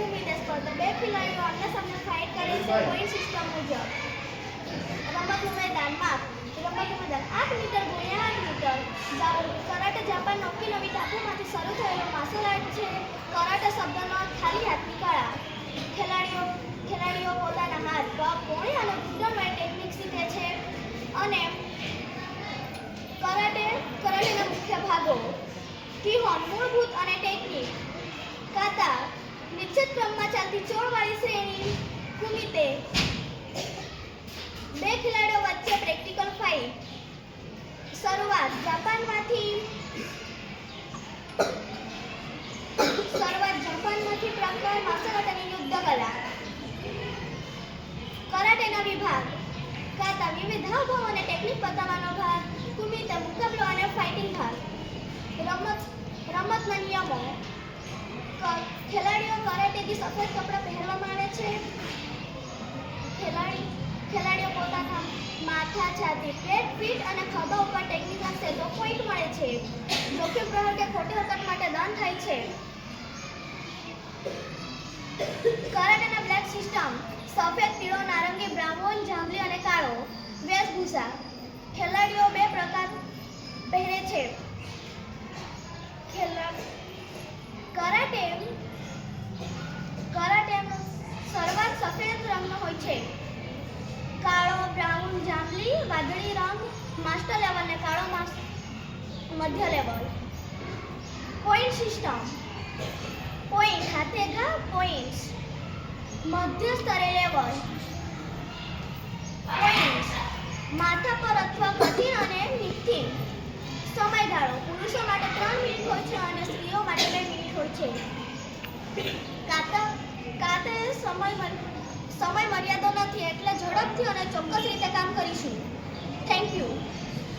ભૂમિ સ્પર્ધા બે ખેલાડીઓ આમને સામને ફાઇટ કરે છે પોઈન્ટ સિસ્ટમ મુજબ. રમતનું મેદાન માપ. રમતનું મેદાન 8 મીટર ગુણ્યા 8 મીટર. કરાટે જાપાનનો નવી ટાપુમાંથી શરૂ થયેલો માર્શલ આર્ટ છે. કરાટે શબ્દનો ખાલી હાથની કળા. ખેલાડીઓ પોતાના હાથ, પગ, કોણી અને ઘૂંટણમાં ટેકનિક શીખે છે. અને કરાટેના મુખ્ય ભાગો: કિહોન મૂળભૂત અને ટેકનિક, કાતા નિશ્ચિત ક્રમમાં ચાલતી ચોળવાળી શ્રેણી, કુમિતે બે ખેલાડીઓ વચ્ચે પ્રેક્ટિકલ ફાઇટ. શરૂઆત જાપાનમાંથી પ્રખ્યાત માર્શલ આર્ટ અને યુદ્ધ કલા. કરાટેના વિભાગ: કાતા વિવિધ હાવભાવ અને ટેકનિક બતાવવાનો ભાગ, કુમિતે મુકાબલો અને ફાઇટિંગ ભાગ. રમતના નિયમો: ખેલાડીઓ કરાટેથી સફેદ કપડાં પહેરવામાં આવે છે. ખેલાડીઓ પોતાના માથા, છાતી, પેટ, પીઠ અને ખભા ઉપર ટેકનિક આપશે તો પોઈન્ટ મળે છે. જોખમ પ્રહાર કે ખોટી હરકત માટે દંડ થાય છે. કરાટેના બ્લેક સિસ્ટમ: સફેદ, પીળો, નારંગી, બ્રાઉન, જાંબલી અને કાળો. વેશભૂષા: ખેલાડીઓ બે પ્રકાર પહેરે છે. કરાટેનો શરૂઆત સફેદ રંગનો હોય છે. કાળો, બ્રાઉન, જાંબલી, વાદળી રંગ માસ્ટર લેવલ અને કાળો મધ્ય લેવલ. પોઈન્ટ સિસ્ટમ: પોઈન્ટ હાથે ઘા પોઈન્ટ્સ, મધ્ય સ્તરે લેવલ. પોઈન્ટ્સ માથા પર અથવા કઠિન અને નિશ્ચિત. સમયગાળો: પુરુષો માટે 3 મિનિટ હોય છે અને સ્ત્રીઓ માટે 2 મિનિટ હોય છે. કાતે સમય મર્યાદો નથી, એટલે ઝડપથી અને ચોક્કસ